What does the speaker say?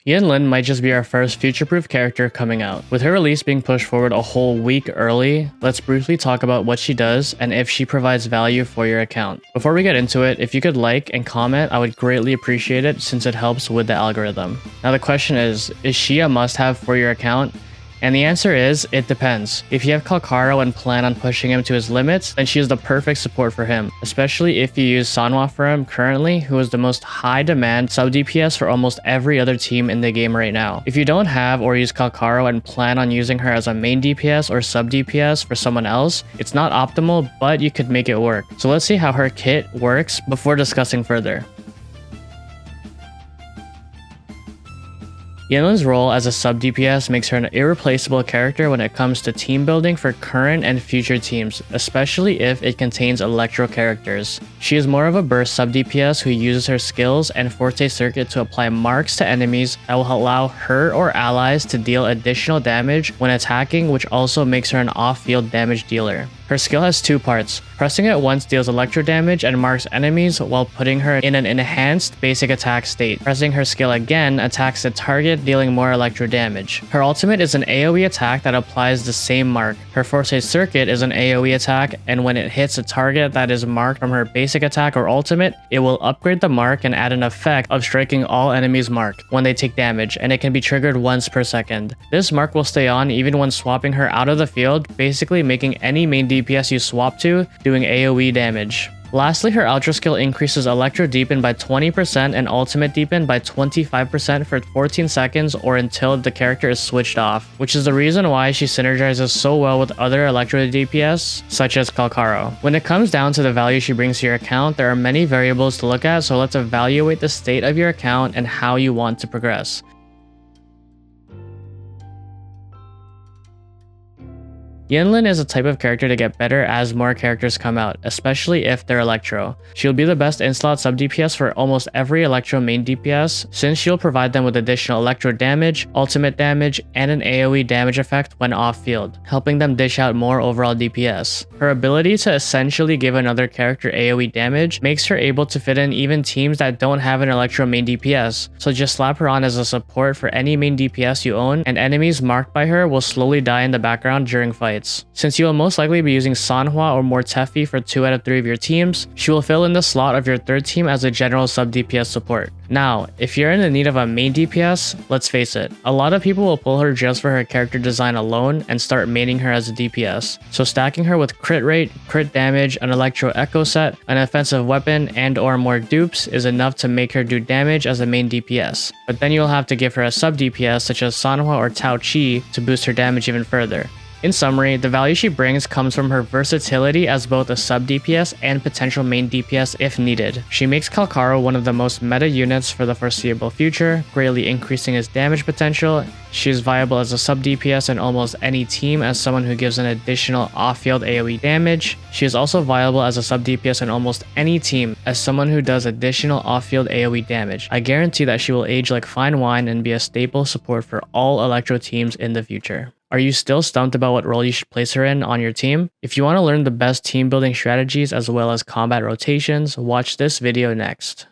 Yinlin might just be our first future-proof character coming out. With her release being pushed forward a whole week early, let's briefly talk about what she does and if she provides value for your account. Before we get into it, if you could like and comment, I would greatly appreciate it since it helps with the algorithm. Now the question is she a must-have for your account? And the answer is, it depends. If you have Kuro and plan on pushing him to his limits, then she is the perfect support for him, especially if you use Sanhua for him currently, who is the most high demand sub DPS for almost every other team in the game right now. If you don't have or use Kuro and plan on using her as a main DPS or sub DPS for someone else, it's not optimal, but you could make it work. So let's see how her kit works before discussing further. Yinlin's role as a sub DPS makes her an irreplaceable character when it comes to team building for current and future teams, especially if it contains electro characters. She is more of a burst sub DPS who uses her skills and forte circuit to apply marks to enemies that will allow her or allies to deal additional damage when attacking, which also makes her an off-field damage dealer. Her skill has two parts. Pressing it once deals electro damage and marks enemies while putting her in an enhanced basic attack state. Pressing her skill again attacks the target, dealing more electro damage. Her ultimate is an AoE attack that applies the same mark. Her forte circuit is an AoE attack, and when it hits a target that is marked from her basic attack or ultimate, it will upgrade the mark and add an effect of striking all enemies marked when they take damage, and it can be triggered once per second. This mark will stay on even when swapping her out of the field, basically making any main DPS you swap to doing AoE damage. Lastly, her Ultra skill increases Electro Deepen by 20% and Ultimate Deepen by 25% for 14 seconds or until the character is switched off, which is the reason why she synergizes so well with other Electro DPS, such as Kuro. When it comes down to the value she brings to your account, there are many variables to look at, so let's evaluate the state of your account and how you want to progress. Yinlin is a type of character to get better as more characters come out, especially if they're Electro. She'll be the best in-slot sub DPS for almost every Electro main DPS, since she'll provide them with additional Electro damage, ultimate damage, and an AoE damage effect when off-field, helping them dish out more overall DPS. Her ability to essentially give another character AoE damage makes her able to fit in even teams that don't have an Electro main DPS, so just slap her on as a support for any main DPS you own, and enemies marked by her will slowly die in the background during fights. Since you will most likely be using Sanhua or Mortefi for 2 out of 3 of your teams, she will fill in the slot of your third team as a general sub DPS support. Now, if you're in the need of a main DPS, let's face it, a lot of people will pull her just for her character design alone and start maining her as a DPS. So stacking her with crit rate, crit damage, an Electro Echo set, an offensive weapon, and or more dupes is enough to make her do damage as a main DPS. But then you'll have to give her a sub DPS such as Sanhua or Tao Chi to boost her damage even further. In summary, the value she brings comes from her versatility as both a sub DPS and potential main DPS if needed. She makes Kuro one of the most meta units for the foreseeable future, greatly increasing his damage potential. She is viable as a sub DPS in almost any team as someone who gives an additional off-field AoE damage. She is also viable as a sub DPS in almost any team as someone who does additional off-field AoE damage. I guarantee that she will age like fine wine and be a staple support for all Electro teams in the future. Are you still stumped about what role you should place her in on your team? If you want to learn the best team building strategies as well as combat rotations, watch this video next.